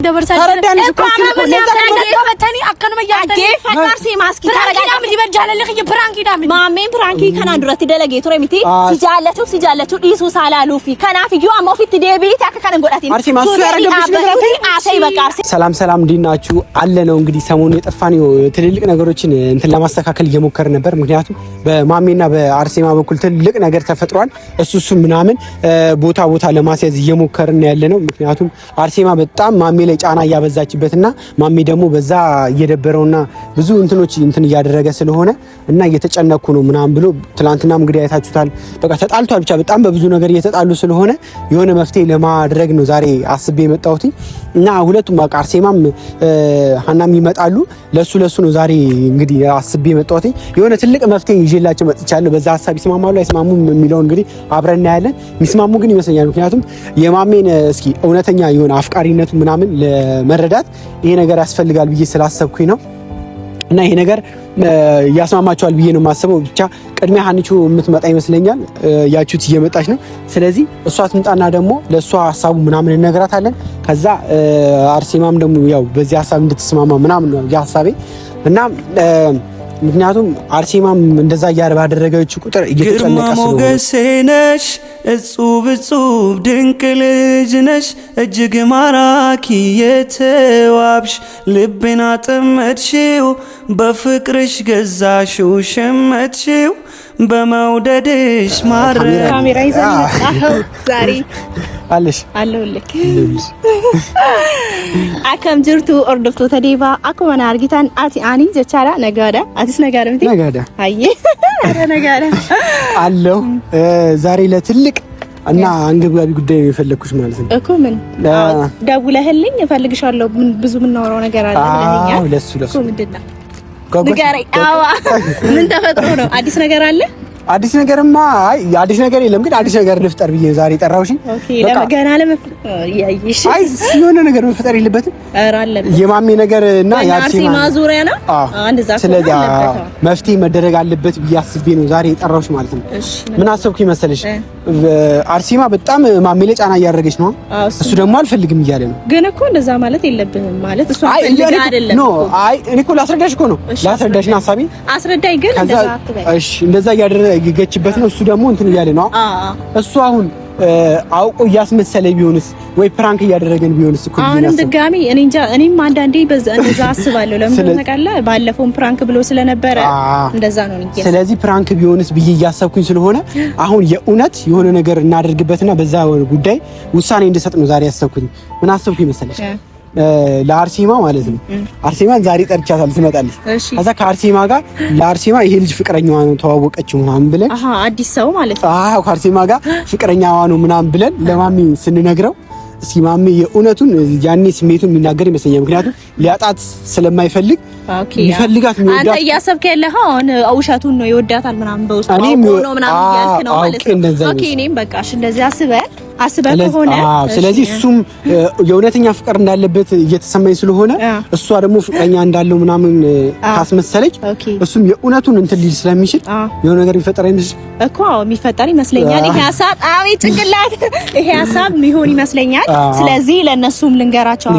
ترداني كبتني أكن ما يعرف كيف فكرسي ماسكي ترى مدي برجع لك يبرانكي دامي ما مين برانكي كان عندرتي دلقي ترى متي سجالته يسوع سالالو في كان في جو أما في تدبي تاك كان نقولاتين أرسي ما سوي سلام ديناتشو على نونجدي ساموني تفاني تللك نجاروتشين أنت لما استكاكل يمكر نبر مكنياتو بمامينا بأرسي ما بقول تللك نجار تفتران السوس منامن بوتا لما سيز يمكر نيلنا مكنياتو أرسي ما بتام مامي ليش أنا ያበዛችበትና ማሚ ደግሞ በዛ እየደበረውና ብዙ እንትኖች እንትን ያደረገ ስለሆነ እና እየተጨነኩ ነው ምናምን ብሎ ትላንትናም እንግዲህ አይታችሁታል። በቃ ተጣልቷል። ብቻ በጣም በብዙ ነገር እየተጣሉ ስለሆነ የሆነ መፍትሄ ለማድረግ ነው ዛሬ አስቤ የመጣሁት እና ሁለቱም በቃ አርሴማም ሀናም ይመጣሉ። ለሱ ነው ዛሬ እንግዲህ አስቤ የመጣሁት። የሆነ ትልቅ መፍትሄ ይዤላቸው መጥቻለሁ። በዛ ሐሳብ ይስማማሉ አይስማሙም የሚለውን እንግዲህ አብረን እናያለን። ሚስማሙ ግን ይመስለኛል። ምክንያቱም የማሜን እስኪ እውነተኛ የሆነ አፍቃሪነቱ ምናምን ለመረዳት ይሄ ነገር ያስፈልጋል ብዬ ስላሰብኩኝ ነው እና ይሄ ነገር ያስማማቸዋል ብዬ ነው የማስበው። ብቻ ቅድሚያ ሀኒቹ የምትመጣ ይመስለኛል። ያቹት እየመጣች ነው። ስለዚህ እሷ ትምጣና ደግሞ ለሷ ሐሳቡ ምናምን እንነግራታለን። ከዛ አርሴማም ደግሞ ያው በዚህ ሐሳብ እንድትስማማ ምናምን ነው ሐሳቤ እና ምክንያቱም አርሴማም እንደዛ ያደረገችው ቁጥር እየተጨነቀ ስለሆነ እጹብ ድንቅ ልጅ ነሽ እጅግ ማራኪ የተዋብሽ ልቤን አጠመድሽው በፍቅርሽ ገዛሽው ሸመትሽው በመውደድሽ ማረ ካሜራ ይዘን አኸው ዛሬ አለሁልክ አከም ጅርቱ ኦርዶፍቶ ተዴባ አኮመና አርጊታን አኒ ጀቻላ ነጋዳ አዲስ ነገር ምት ነጋዳ አየ አረ ነጋዳ አለው ዛሬ ለትልቅ እና አንገብጋቢ ጉዳይ ነው የፈለኩሽ ማለት ነው እኮ ምን ደውለህልኝ እፈልግሻለሁ ብዙ የምናወራው ነገር አለ ለኛ ለሱ እኮ ምንድነው ንገረኝ አዋ ምን ተፈጥሮ ነው አዲስ ነገር አለ አዲስ ነገርማ አዲስ ነገር የለም ግን አዲስ ነገር ልፍጠር ብዬ ዛሬ ጠራውሽ ኦኬ ለገና ያይሽ የሆነ ነገር መፍጠር የለበትም አለበት የማሜ ነገር እና የአርሴማ ዙሪያ ነው አንደዛ ስለዚህ መፍትሄ መደረግ አለበት ብዬ አስቤ ነው ዛሬ ጠራውሽ ማለት ነው ምን አሰብኩኝ መሰለሽ አርሴማ በጣም ማሜ ላይ ጫና እያደረገች ነው እሱ ደግሞ አልፈልግም እያለ ነው ግን እኮ እንደዛ ማለት የለብህም ማለት እሱ አልፈልግ አይደለም ኖ እኔ እኮ ላስረዳሽ እኮ ነው ላስረዳሽና ሐሳቤ አስረዳኝ ግን እንደዛ አትበይ እሺ እንደዛ እያደረገችበት ነው እሱ ደግሞ እንትን እያለ ነው እሱ አሁን አውቆ እያስመሰለ ቢሆንስ ወይ ፕራንክ እያደረገን ቢሆንስ እኮ አሁንም ድጋሚ እኔ እንጃ እኔም አንዳንዴ እንደዛ አስባለሁ ለምን ተቃላ ባለፈው ፕራንክ ብሎ ስለነበረ እንደዛ ነው እንጂ ስለዚህ ፕራንክ ቢሆንስ ብዬ እያሰብኩኝ ስለሆነ አሁን የእውነት የሆነ ነገር እናደርግበትና በዛ ጉዳይ ውሳኔ እንድሰጥ ነው ዛሬ ያሰብኩኝ ምን አሰብኩኝ መሰለሽ ለአርሴማ ማለት ነው አርሴማን ዛሬ ጠርቻታለሁ ትመጣለች ከዛ ከአርሴማ ጋር ለአርሴማ ይሄ ልጅ ፍቅረኛዋ ነው ተዋወቀችው ምናምን ብለን አዲስ ሰው ማለት ነው ከአርሴማ ጋር ፍቅረኛዋ ነው ምናምን ብለን ለማሚ ስንነግረው እስኪ ማሚ የእውነቱን ያኔ ስሜቱን የሚናገር ይመስለኛል ምክንያቱም ሊያጣት ስለማይፈልግ ይፈልጋት ነው አንተ እያሰብክ ያለኸው አሁን ውሸቱን ነው ይወዳታል ምናምን በውስጥ ነው ምናምን ያልክ ነው ማለት ነው ኦኬ እኔም በቃሽ እንደዚህ አስበህ ከሆነ ስለዚህ እሱም የእውነተኛ ፍቅር እንዳለበት እየተሰማኝ ስለሆነ እሷ ደግሞ ፍቅረኛ እንዳለው ምናምን ካስመሰለች እሱም የእውነቱን እንትን ሊል ስለሚችል የሆነ ነገር ይፈጠር እኮ የሚፈጠር ይመስለኛል ይሄ ሐሳብ ጭንቅላት ይሄ ሐሳብ የሚሆን ይመስለኛል ስለዚህ ለነሱም ልንገራቸው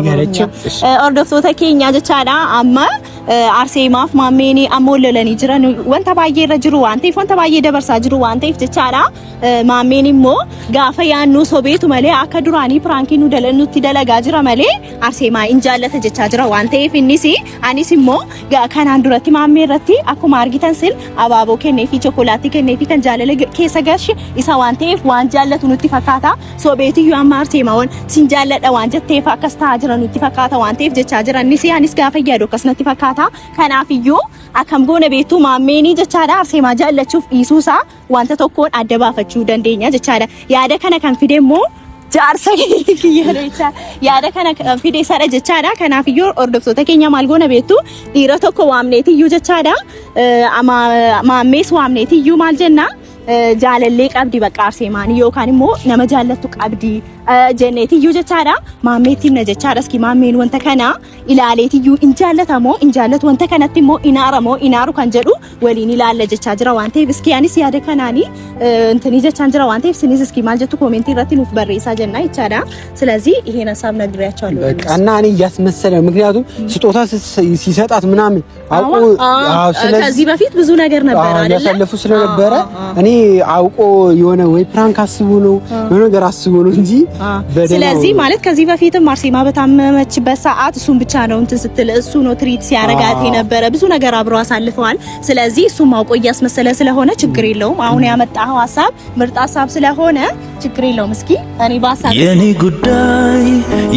ኦርዶፍቶ ተኬኛ ጀቻላ አማ አርሴማፍ ማሜኒ አሞለለኒ ጅራን ወንተ ባዬ ረጅሩ አንተ ይፎንተ ባዬ ደበርሳ ጅሩ አንተ ይፍቻላ ማሜኒሞ ጋፈ ያኑ ሶቤቱ መሌ አከዱራኒ ፕራንኪኑ ደለኑቲ ደለጋ ጅራ መሌ አርሴማ እንጃለተ ጀቻ ጅራ ዋንተ ይፍኒሲ አኒሲሞ ከናን ዱረቲ ማሜ ረቲ አኩማ አርጊተን ስል አባቦ ከኔፊ ቾኮላቲ ከኔፊ ከንጃለለ ከሰገርሽ ኢሳ ዋንተ ይፍ ዋንጃለቱ ኑቲ ፈካታ ሶቤቱ ያማ አርሴማውን ሲንጃለደ ዋንጀቴ ፈከስታ ጅራ ኑቲ ፈካታ ዋንተ ይፍ ጀቻ ጅራ ኒሲ አኒስ ጋፈ ያዶ ከስነቲ ፈካታ ከናፍዩ አከም ጎነ ቤቱ ማሜኒ ጀቻዳ አርሴማ ጃለቹፍ ኢሱሳ ዋንተ ተኮን አደባፈቹ ደንዴኛ ጀቻዳ ያደ ከነ ከንፊዴሞ ጃርሰ ይየረቻ ያደ ከነ ከንፊዴ ሰረ ጀቻዳ ከናፍዩ ኦርዶፍቶ ተኬኛ ማልጎነ ቤቱ ዲሮ ተኮ ዋምኔቲ ዩ ጀቻዳ ማሜስ ዋምኔቲ ዩ ማልጀና jaalallee qabdi bakka arseemaanii yookaan immoo nama jaallattu qabdi jenneetiyyuu jechaadha maammeettiin na jechaadha iski maammeen wanta kana ilaaleetiyyuu injaallatamoo injaallatu wanta kanatti immoo inaaramoo inaaru kan jedhu waliin ilaalla jechaa jira waan ta'eef iski anis yaada kanaanii እንትኒ jechaan jira waan ta'eef sinis iski maal jettu ኮሜንት irratti nuuf barreessaa jenna jechaadha ስለዚህ ይሄን ሐሳብ ነግሬያቸዋለሁ በቃ እና እኔ ያስመሰለ ምክንያቱም ስጦታ ሲሰጣት ምናምን አውቆ ከዚህ በፊት ብዙ ነገር ነበር አይደል ያሳለፉ ስለነበረ እኔ አውቆ የሆነ ወይ ፕራንክ አስቦ ነው የሆነ ነገር አስቦ ነው እንጂ ስለዚህ ማለት ከዚህ በፊትም አርሴማ በታመመችበት ሰዓት እሱን ብቻ ነው እንትን ስትል እሱ ነው ትሪት ሲያረጋት የነበረ ብዙ ነገር አብረው አሳልፈዋል ስለዚህ እሱም አውቆ ያስመሰለ ስለሆነ ችግር የለውም አሁን ያመጣው ሐሳብ ምርጥ ሐሳብ ስለሆነ ችግር የለውም እስኪ እኔ ባሳብ የኔ ጉዳይ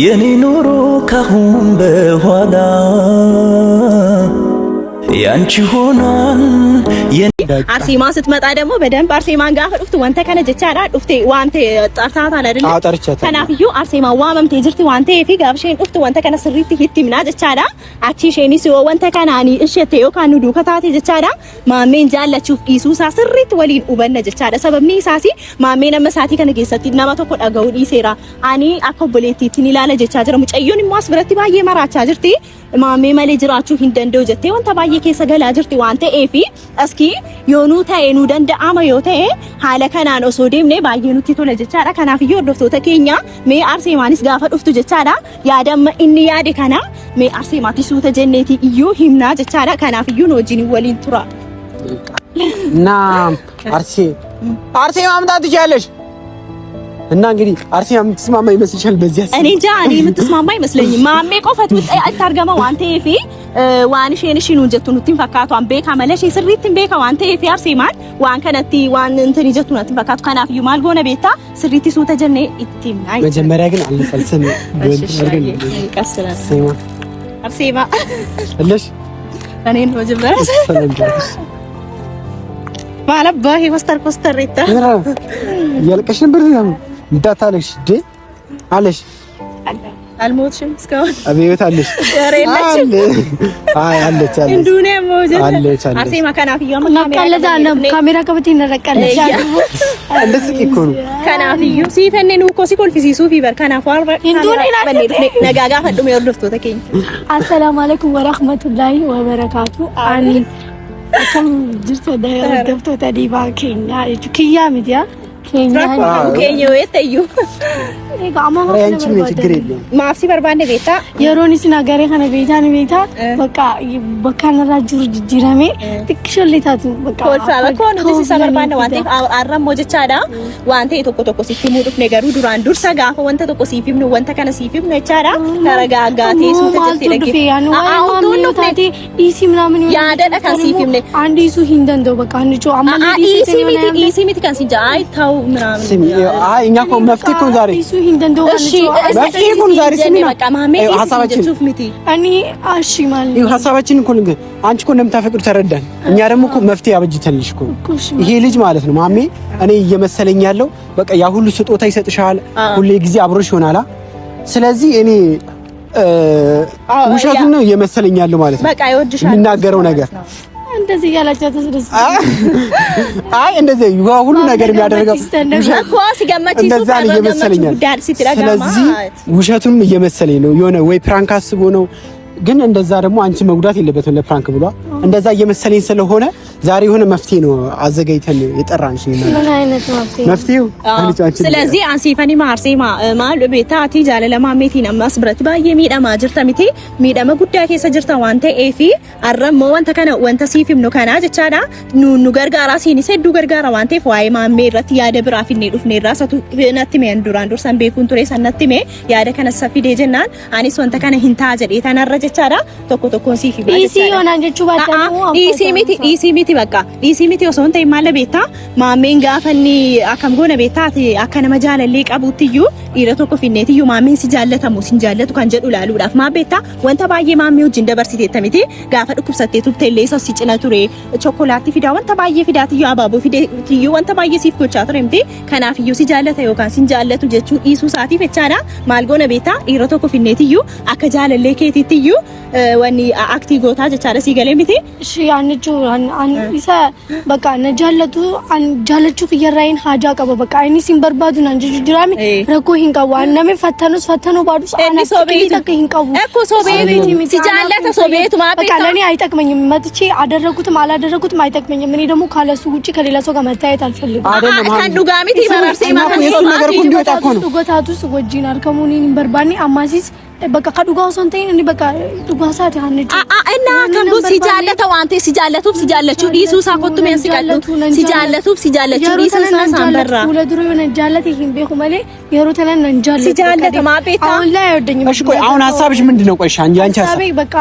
የኔ ኑሮ ካሁን በኋላ ያንቺ ሆኗል አርሴማ ስትመጣ ደግሞ በደንብ አርሴማን ጋር ዱፍት ወንተ ከነ ጀቻራ ዱፍቴ ዋንቴ ጠርታታ አይደል ከናፍዩ አርሴማ ዋመምቴ ጅርቲ ዋንቴ ፊ ጋብሼን ዱፍት ወንተ ከነ ስሪት ሂቲምና ጀቻራ አቺ ሼኒ ሲዮ ወንተ ከናኒ እሸቴ ዮካኑ ዱከታቴ ጀቻራ ማሜን ጃለቹ ኢሱሳ ስሪት ወሊን ኡበነ ጀቻራ ሰበብኒ ሳሲ ማሜን መሳቲ ከነ ጌሰቲ ነማ ተኮ ዳጋው ዲሴራ አኒ አኮብሌቲ ትኒላለ ጀቻራ ሙጨዩን ማስብረቲ ባየ መራቻ ጅርቲ ማሜ ማሌ ጅራቹ ሂንደንዶ ጀቴ ወንተ ባየ ኬሰ ገላ ጅርቲ ዋንቴ ኤፊ እስኪ yoonu ta'e nu danda'ama yoo ta'e haala kanaan osoo deemne baay'ee nutti tola jechaadha kanaafiyyu hordoftoota keenya mee Arseemaanis gaafa dhuftu jechaadha yaadamma inni yaade kana mee Arseemaatti suuta jenneeti iyyuu himnaa jechaadha kanaafiyyu nu wajjin waliin tura እና አርሴማ ማምጣት ትችያለሽ እና እንግዲህ አርሴማ የምትስማማ ይመስልሻል በዚያ እኔ እንጃ እኔ የምትስማማ አይመስለኝም ማሜ ቆፈት አታርገማ ዋንቴ ኤፊ waan isheen ishiin jettu nutti fakkaatu an beeka malee ishee sirriitti beeka waan ta'eef Arseemaan waan kanatti waan intini jettu nutti fakkaatu kanaaf iyyuu maal goona beekta sirriitti suuta jennee itti መጀመሪያ ግን አልፈልሰም አርሴማ አለሽ እኔን መጀመሪያ ባለባህ ወስተር ኮስተሬታ ያልቀሽ ነበር እንዳታለሽ ደ አለሽ አልሞትሽም እስካሁን አቤት አለሽ አይ አለች እንዱኔ ሞጀት አለች አርሴማ ከናፍዩ ካሜራ ከበቲ ነረቀለሽ እንደዚህ እኮ ነው ከናፍዩ ሲፈነኑ እኮ ሲኮልፊሲሱ ፊበር ከናፉ አርባ እንዱኔ ነጋጋ ፈዱም ይወርድፍቶ ተከኝ አሰላሙ አለይኩም ወራህመቱላሂ ወበረካቱ አሚን ከም ጅርተ ደፍቶ ተዲባ ኬኛ ኪያ ሚዲያ ኬኛ ወይተዩ አንቺ ምን ችግር የለም ማፍሲ በርባንደ ቤታ የሮኒስ ነገሬ ከነ ቤታን ቤታ በቃ በካናራ ጅሩ ጅራሜ ትክሽልታቱ በቃ ኮልፋ ኮን ዲስ ሰበርባንደ ዋንቴ አረም ወጀቻዳ ዋንቴ ቶኮ ቶኮ ሲፊሙ ዱፍ ነገሩ ዱራን ዱርሳ ጋፈ ወንተ ቶኮ ሲፊም ነው ወንተ ከነ ሲፊም ነው ቻዳ ተረጋጋቴ ሱተ ጀቴ ለጊ አሁን ቶሎ ታቲ ኢሲ ምናምን ያደለ ከሲፊም ነው አንዲ ሱ ሂንደንዶ በቃ አንጆ አማን ኢሲ ሚት ካን ሲንጃ አይ ታው ምናምን ስሚ አይ እኛ እኮ መፍትሄ እኮ ዛሬ እሺ መፍትሄ እኮ ዛሬ ስሚ በቃ ማሜ ሀሳባችን እኔ እሺ ማለት ይሄ ሀሳባችን እኮ ነው አንቺ እኮ እንደምታፈቅዱ ተረዳን እኛ ደግሞ እኮ መፍትሄ አበጅተንልሽ እኮ ይሄ ልጅ ማለት ነው ማሜ እኔ እየመሰለኝ ያለው በቃ ያ ሁሉ ስጦታ ይሰጥሻል ሁሌ ጊዜ አብሮሽ ይሆናል ስለዚህ እኔ ውሸቱን ነው እየመሰለኝ ያለው ማለት ነው በቃ ይወድሻል የሚናገረው ነገር እንደዚህ ያላችሁ ተስደስ አይ እንደዚህ ሁሉ ነገር የሚያደርገው እኮ ሲገመች እንደዛ እየመሰለኝ ስለዚህ ውሸቱን እየመሰለኝ ነው የሆነ ወይ ፕራንክ አስቦ ነው ግን እንደዛ ደግሞ አንቺ መጉዳት የለበትም ለፕራንክ ብሏ እንደዛ እየመሰለኝ ስለሆነ ዛሬ የሆነ መፍትሄ ነው አዘጋጅተን የጠራንሽ ነው ምን አይነት መፍትሄው ስለዚህ አንሲፈኒ ማርሴማ ማል ቤታቲ ጃለ ለማሜቲ ነማስ ብረት ባየ ሚዳማ ጅርተሚቲ ሚዳማ ጉዳይ ከሰ ጅርታ ዋንተ ኤፊ አረም ወንተ ከነ ወንተ ሲፊም ነው ከና ጀቻዳ ኑ ገርጋራ ሲኒ ሰዱ ገርጋራ ዋንተ ፋይ ማሜ ረት ያደ ብራፊኔ ዱፍኔ ራሰቱ ነትሜ እንዱራን ዱርሰን ቤኩን ቱሬ ሰነትሜ ያደ ከነ ሰፊ ደጀናን አኒስ ወንተ ከነ ሂንታ ጀዴ ተነረጀ ቻዳ ቶኮ ቶኮ ሲፊ ባጀ ኢሲ ዮናንጀቹ ባታሙ ኢሲ ሚቲ በቃ ኢሲ ሚቲ ወሶንተ ይማለ ቤታ ማሜን ጋፈኒ አከም ጎነ ቤታቲ አከነ መጃለሊ ቀቡትዩ ኢረ ቶኮ ፊኔትዩ ማሜን ሲጃለተሙ ሲንጃለቱ ካንጀዱ ላሉዳፍ ማቤታ ወንተ ባየ ማሜው ጅንደ በርሲቴ ተሚቲ ጋፈ ዱኩብሰቴቱ ቴሌሶ ሲጭነ ቱሬ ቾኮላቲ ፊዳ ወንተ ባየ ፊዳትዩ አባቦ ፊዳትዩ ወንተ ባየ ሲፍ ጎቻ ቱሬምቲ ከናፍዩ ሲጃለተ ዮካን ሲንጃለቱ ጀቹ ኢሱ ሳቲ ፈቻዳ ማልጎነ ቤታ ኢረ ቶኮ ፊኔትዩ አከጃለለ ኬቲትዩ ወኒ አክቲ ጎታ ጀቻለ ሲገለሚቲ እሺ አንጁ isa bakka na jaallatu an jaallachuu kiyyarraayin haajaa qaba bakka inni sin barbaadu nan jijjiirame rakkoo hin qabu waan namni fattanuu baadus ana sobeetii takka hin qabu እኮ sobeetii si jaallata sobeetu maa በቃ ለኔ አይጠቅመኝም መጥቼ አደረኩትም አላደረኩትም አይጠቅመኝም እኔ ደግሞ ካለሱ ውጪ ከሌላ ሰው ጋር መታየት አልፈልግም kan dhugaamiti bararseema kan የሱ ነገር እኮ እንዲወጣ እኮ ነው ዱጋታቱስ ወጂን አርከሙኒን በርባኒ አማሲስ በቃ ከዱጋው ሰንተኝ እኔ በቃ ዱጋሳት ያንጭ እና ከንዱ ሲጃለተው አንተ ሲጃለቱብ ሲጃለቹ ዲሱሳ ኮቱሜን ሲቀሉ ሲጃለቱብ ሲጃለቹ ዲሱሳ ሳንበራ ወለድሮ የሆነ ጃለት ይሄን ቤኹ ማለ የሮተለን እንጃለት ሲጃለት ማቤታ አሁን ላይ አይወደኝም እሺ ቆይ አሁን ሐሳብሽ ምንድነው ቆይ አንቺ ሐሳቤ በቃ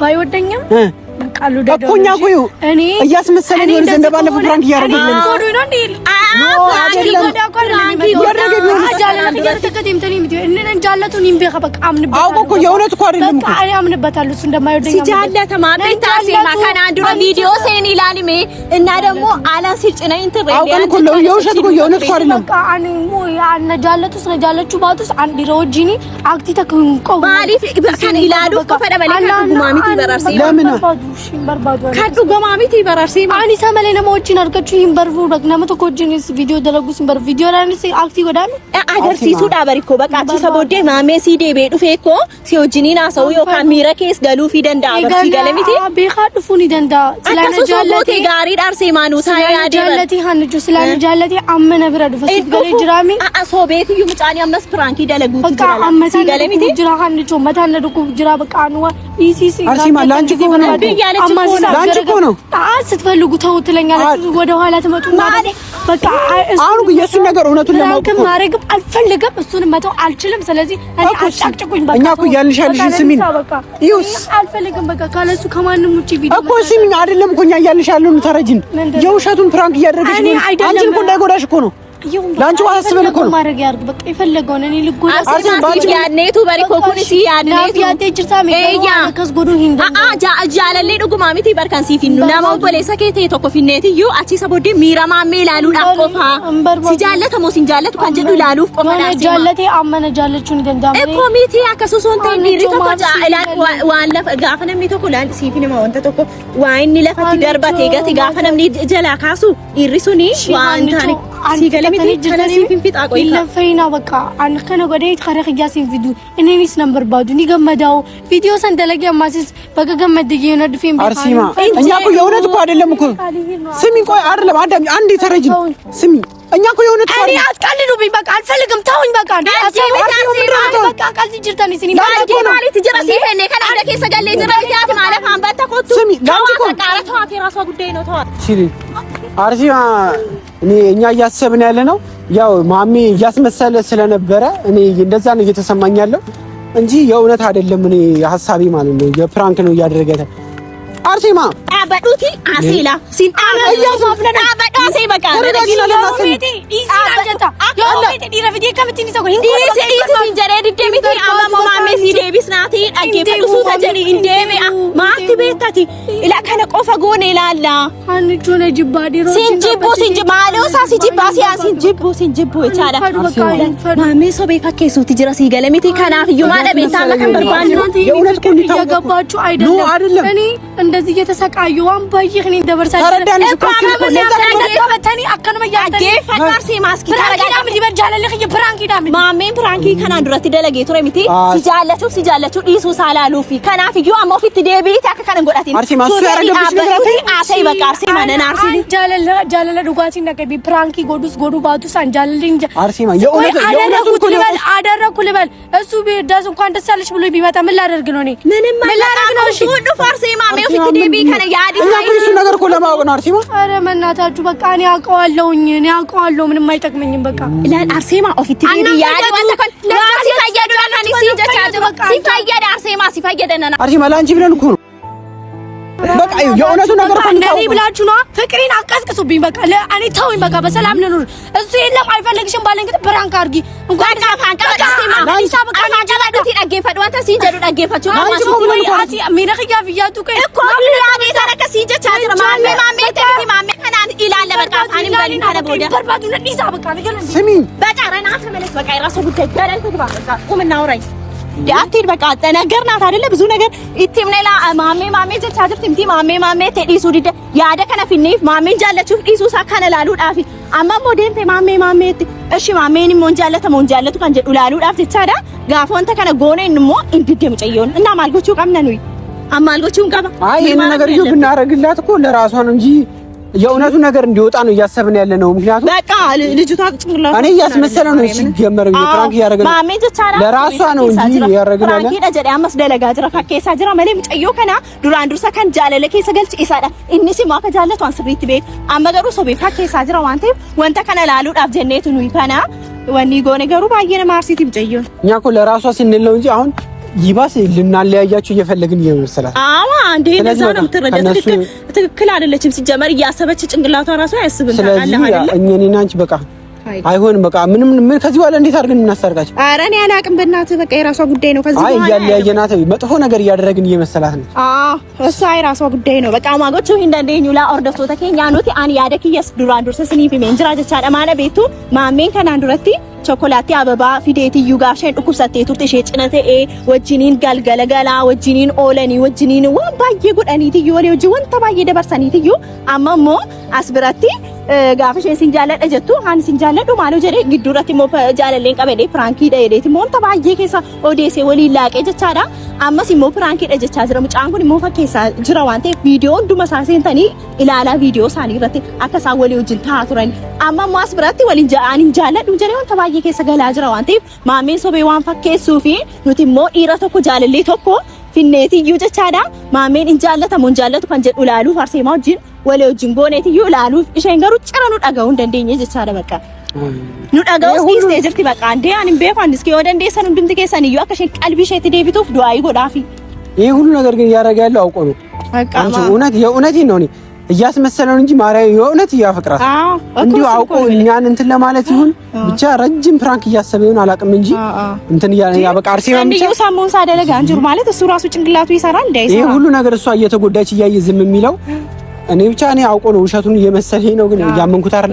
ባይወደኝም ቃሉ ደዶ እኮኛ ቆዩ እኔ እያስመሰለኝ ነው እንደ ባለፈው ፍራንክ እያደረገኝ ነው ቆዶ ነው እንዴ ፍራንክ ይጎዳ ቆራንክ ይወረደ ቢሆን አጃለና ይገርተከተም ተኒም እነን ጃለቱን ይምበካ በቃ አምንበት አውቆ እኮ የእውነት እኮ አይደለም በቃ እኔ አምንበታለሁ እሱ እንደማይወደኝ ሲጃለተ ማቤታ ሲማ ካና አንዱ ቪዲዮ ሴኒ ላኒሜ እና ደግሞ አላን ሲጭነኝ ትሬ አውቀን እኮ ነው የውሸት እኮ የእውነት እኮ አይደለም በቃ እኔ ሞ ያነ ጃለቱ ስለ ጃለቹ ባቱስ አንዲ ሮጂኒ አክቲ ተከንቆ ማሊፍ በካን ይላዱ ፈደ በለካ ጉማሚት ይበራርሲ ለምን ከዱ ጉማሚት ይበራርሲ አኒ ሰመለ ለሞቺን አርገቹ ይንበርቡ በግናመ ተኮጂኒስ ቪዲዮ ደረጉስ ይንበር ቪዲዮ ላንስ አክቲ ጎዳሚ አገርሲሱ ዳበሪኮ በቃ ሲሰቦዴ ማሜ ሲዴ ቤዱፌ እኮ ሲወጂኒና ሰው ዮካን ሚረኬስ ገሉ ፊደንዳ በርሲ ገለሚቲ ቤኻ ዱፉኒ ደንዳ ስለነ ጃለቲ ጋሪ ዳርሴ ማኑ ታያ ጃለቲ ሀንጁ ስለነ ጃለቲ አመነ ብረዱ ፈሲት ገለ ጅራሚ አሶ ቤት ይምጫኒ አመስ ፍራንኪ ደለጉት በቃ አመሲ ገለሚቲ ጅራ ሀንጁ መታነ ዱኩ ጅራ በቃ አንዋ ኢሲሲ አርሲማ ላንቺ እኮ ነው ላንቺ እኮ ነው ስትፈልጉ ተው ትለኛለች ወደ ኋላ ተመጡ ማለት በቃ አሁን የእሱን ነገር እውነቱን ለማወቅ እኮ ማረግም አልፈልግም እሱን መተው አልችልም ስለዚህ እኔ አጫጭቁኝ በቃ እኛ እኮ ያልሻልሽ ስሚኝ ይውስ አልፈልግም በቃ ካለሱ ከማንም ውጪ ቪዲዮ እኮ ስሚኝ አይደለም እኮ እኛ ያልሻለሁ ተረጅን የውሸቱን ፕራንክ እያደረገች ነው አንቺን እኮ እንዳይጎዳሽ እኮ ነው ላንቺ ዋስበን እኮ ነው ማረግ ያርግ በቃ ይፈልገውን እኔ ልጎዳ አርሲማ ያኔቱ በሪኮ ኩንሲ ያኔቱ ያቴ ጅርታ ሜጋ ከስጎዱ ሂንዳ ጃለሌ ዱጉማሚት ይበርካን ሲፊኑ ናማው በሌሳ ከቴ ቶኮፊኔት ዩ አቺ ሰቦዴ ሚራማሜ ላሉ ዳቆፋ ሲጃለተ ሞሲንጃለቱ ካንጀዱ ላሉ ቆመና ጃለቴ አመነ ጃለቹን ገንዳ ማለ ኮሚቴ አከሱሶን ተኒሪ ተቆጃ ኢላን ዋንለፍ ጋፈነም ቶኮላል ሲፊንማ ወንተ ቶኮ ዋይኒ ለፈት ደርባቴ ገት ጋፈነም ጀላ ካሱ ኢሪሱኒ ዋንታኒ ሲገለሚቲ ጀለሲ ፊንፊጥ አቆይ ለፈይና በቃ አንከነ ጎዴት خرخ ያሲን ቪዲዮ እኔኒስ ነምበር ባዱ ንገመዳው ቪዲዮ ሰንደለገ ማሲስ በገገመድ ይነድ ፊልም አርሲማ እኛ እኮ የእውነት እኮ አይደለም እኮ ስሚኝ ቆይ አይደለም አዳም አንዴ ተረጅን ስሚኝ እኛ እኮ የእውነት እኮ እኔ አትቀልዱብኝ በቃ አልፈልግም ተውኝ በቃ እንዴ በቃ ቀልድ ጅርታኒ ሲኒ ማለት ጀራሲ ሄኔ ከና ደከ ሰገለ ጀራሲያት ማለት አንበተ ኮቱ ስሚ ላንቺ እኮ ቃራቷት የራሷ ጉዳይ ነው ተዋት ሲሪ አርሲማ እኛ እያሰብን ያለ ነው ያው ማሚ እያስመሰለ ስለነበረ እኔ እንደዛ ነው እየተሰማኝ ያለው እንጂ የእውነት አይደለም እኔ ሐሳቤ ማለት ነው የፕራንክ ነው እያደረገ አርሲማ አበዱቲ አሲላ ሲንጣና ያሳፍለና አበዱ አሲ በቃ ረጋጊና ለማሰብ ኢሲራጀታ ዮሜቴ ዲረፊዲ ከምቲኒ ሰጎ ሂንጎ ሲንጀሬ ዲደሚቲ አማማ ማሜ ሲዴቢስናቲ አጌፈዱሱ ተጀሪ ኢንዴሚ ማቲ ቤታቲ ኢላ ከነ ቆፈ ጎኔ ላላ አንጁነ ጅባዲ ሮ ሲንጂቡ ማሎሳ ሲጂባሲ ሲንጂቡ ይቻላ ማሜ ሶቤ ፈከሱ ትጅራ ሲገለሚቲ ከናፍ ይማደ ቤታ ለከን በርባን የእውነት እኮ እየገባችሁ አይደለም እኔ እንደዚህ እየተሰቃዩ አንባይህ እኔ ደበርሳ ተረዳንሽ እኮ ተኒ አከነመ ያደ ፈቃርሲ ማስኪ ታረጋዳ ምን ይበጃለልህ የፕራንክ ዳም ማሜን ፕራንኪ ከና ዱረት ደለጌቱ ረሚቲ ሲጃለቹ ዲሱ ሳላሉፊ ከናፍ ዩ አሞፊት ዴቢት አከከን ጎዳቲ አርሲ ማሱ ያረገብሽ ነገር አሰይ በቃ አርሲ ማነን አርሲ ጃለለ ዱጋቲ ነገቢ ፕራንኪ ጎዱስ ጎዱ ባቱስ አንጃለልኝ አርሲ ማ የእውነቱን እኮ አደረኩ ልበል እሱ ቢዳስ እንኳን ደስ አለሽ ብሎ ቢመጣ ምን ላደርግ ነው እኔ ምንም ላደርግ ነው እሺ ሁሉ ፋርሲ ማሜ ፊት ዴቢ ከነ ያዲ እኛ እሱ ነገር እኮ ለማወቅ ነው አርሲማ ኧረ መናታችሁ በቃ እኔ አውቀዋለሁ ምንም አይጠቅመኝም በቃ ኢላን አርሴማ ኦፊት ዴቢ ያዲ ወንተከል ዋሲ ፈየዱ ለካኒ ሲጀቻጅ በቃ ሲፈየድ አርሴማ ሲፈየደና አርሲማ ላንቺ ብለን እኮ ነው በቃ የእውነቱን ነገር እኮ እንደኔ ብላችሁ ነው ፍቅሬን አቀስቅሱብኝ በቃ ለአኔ ተውኝ በቃ በሰላም ልኑር እሱ የለም አይፈልግሽም ባለ እንግዲህ ብራንክ አርጊ እንኳን ካፋንካ አርሴማ ለሊሳ በቃ አንጃላዶቲ ዳገፈድ ዋንተ ሲጀዱ ዳገፋችሁ ማሱ ወይ አቲ ሚረክያ ፍያቱ እኮ ለአኔ ተረከ ሲጀቻጅ ማሜ ማሜ ከናን ኢላለ በቃ አኒም ጋር ካለ ቦዳ በርባቱ ለሊሳ በቃ ነገር ስሚ በቃ ረና ተመለስ በቃ የራሱ ጉዳይ ገደል ትግባ በቃ ቁም እናውራኝ ዲአክቲቭ በቃ ተነገርናት አይደለ ብዙ ነገር ኢቲምኔላ ማሜ ጀቻጅርት ኢምቲ ማሜ ተዲሱ ዲደ ያደ ከነፊኒፍ ማሜ ጃለቹ ዲሱ ሳካነ ላሉ ዳፊ አማሞ ዴንቴ ማሜ እሺ ማሜኒ ሞንጃለቱ ካንጀ ዱላሉ ዳፍ ጀቻዳ ጋፎንተ ከነ ጎኔ እንሞ እንድደም ጨየውን እና ማልጎቹ ቀምነን ወይ አማልጎቹን ቀባ አይ ይሄን ነገር እዩ ብናረግላት እኮ ለራሷ ነው እንጂ የእውነቱ ነገር እንዲወጣ ነው እያሰብን ያለ ነው። ምክንያቱም በቃ ልጅቷ ጭንቅላቷ እኔ እያስመሰለ ነው ሲጀመር ፕራንክ ያደረገ ማሜ ጀቻራ ለራሷ ነው እንጂ ያደረገና ፕራንክ ደጀ አመስ ደለጋ ጅራ ፈከሳ ጅራ መለም ጨዮ ከና ዱራን ዱርሰ ከን ጃለለ ከሰ ገልጭ ኢሳዳ እንሲ ማከ ጃለቱ አንስሪት ቤት አመገሩ ሶቤ ፈከሳ ጅራ ዋንቴ ወንተ ከነ ላሉ ዳፍ ጀኔቱ ነው ይፈና ወኒ ጎነገሩ ባየነ ማርሲት ይምጨዮ እኛ እኮ ለራሷ ስንል ነው እንጂ አሁን ይባስ ልናለያያችሁ እየፈለግን እየመሰላት አዎ አንዴ እንደዛ ነው የምትረዳው። ትክክል አይደለችም ሲጀመር እያሰበች ጭንቅላቷ ራሱ አያስብም። ስለዚህ እኛና አንቺ በቃ አይሆንም። በቃ ምንም ከዚህ በኋላ እንዴት አድርገን እናሳርጋችሁ? ኧረ እኔ አላቅም። በእናትህ በቃ የራሷ ጉዳይ ነው። ከዚህ በኋላ ያለያየናት መጥፎ ነገር እያደረግን እየመሰላት ነው። እሷ የራሷ ጉዳይ ነው። በቃ ማጎቹ እንደንደኙ ላ ኦርደፍቶ ተከኛ ኖቲ አን ያደክየስ ዱራን ዱርሰ ስኒፍ ሜንጅራ ጀቻ ደማነ ቤቱ ማሜን ከናን ዱረቲ ቾኮላቲ አበባ ፊዴቲ ዩጋሽን ዱኩሰቴ ቱርቴ ሸጭነቴ ወጂኒን ጋልገለገላ ወጂኒን ኦለኒ ወጂኒን ወባየ ጉዳኒቲ ዩወሪ ወጂ ወንተ ባየ ደበርሰኒቲ ዩ አማሞ አስብራቲ ጋፍሽን ሲንጃለደ ጀቱ ሃን ሲንጃለዱ ማሎ ጀሬ ግዱራቲ ሞ ጃለሌን ቀበዴ ፍራንኪ ደይዴቲ ሞንተ ባየ ኬሳ ኦዴሴ ወሊ ላቄ ጀቻዳ አማሲ ሞ ፍራንኪ ደጀቻ ዝረም ጫንኩን ሞ ፈኬሳ ጅራ ዋንቴ ቪዲዮ እንዱ መሳሴንተኒ ኢላላ ቪዲዮ ሳኒ ረቲ አከሳ ወሊ ወጅን ታቱራኒ አማሞ አስብራቲ ወሊ ጃአኒን ጃለዱ ጀሬ ወንተ ባየ keessa galaa jira waan ta'eef maameen sobee waan fakkeessuu fi nuti immoo dhiira tokko jaalallee tokko finneetiyyuu jechaadha maameen hin jaallatamu hin jaallatu kan jedhu ilaaluuf arseemaa wajjin walii wajjin gooneetiyyuu ilaaluuf isheen garuu cira nu dhaga'uu hin dandeenye jechaadha bakka nu dhaga'uus dhiistee jirti bakka andee ani hin beeku andis yoo dandeessan hundumti keessaniyyuu akka isheen qalbii isheetti deebituuf du'aayii godhaafi ይሄ ሁሉ ነገር ግን ያደረገ ያለው አውቆ ነው። አንቺ እውነት የእውነቴን ነው እያስመሰለው እንጂ ማርያም የእውነት ያፈቅራት እንዲሁ አውቆ እኛን እንትን ለማለት ይሁን ብቻ ረጅም ፕራንክ እያሰበ ይሁን አላውቅም እንጂ እንትን ያበቃ አርሴማ ብቻ እንዲሁ ሳሙን ሳደለጋ አንጁር ማለት እሱ ራሱ ጭንቅላቱ ይሰራል እንዳይሰራ ይሄ ሁሉ ነገር እሷ እየተጎዳች እያየ ዝም የሚለው እኔ ብቻ እኔ አውቆ ነው ውሸቱን እየመሰለኝ ነው። ግን ያመንኩት አይደል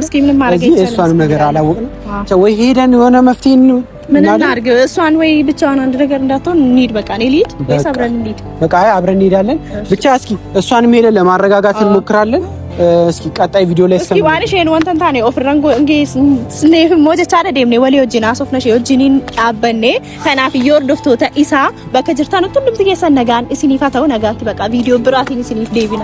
እዚህ እሷንም ነገር አላወቅንም። ወይ ሄደን የሆነ መፍትሄ ምን እናድርግ? እሷን ወይ ብቻዋን አንድ ነገር እንዳትሆን እንሂድ። በቃ እኔ ልሂድ ወይስ አብረን እንሂድ? በቃ አብረን እንሄዳለን። ብቻ እስኪ እሷንም ሄደን ለማረጋጋት እንሞክራለን። እስኪ ቀጣይ ቪዲዮ ላይ እስኪ ዋንሽን ወንተን ታኔ ኦፍረንጎ እንጌስ ስኔፍ ሞጀቻ ደምኔ ወሊ ወጂና ሶፍነሽ ወጂኒን አበኔ ከናፍ ዮርዶፍቶታ ኢሳ በከጅርታን ሁሉም ትገሰነጋን እስኒፋታው ነጋት በቃ ቪዲዮ ብራቲን እስኒፍ ዴቪና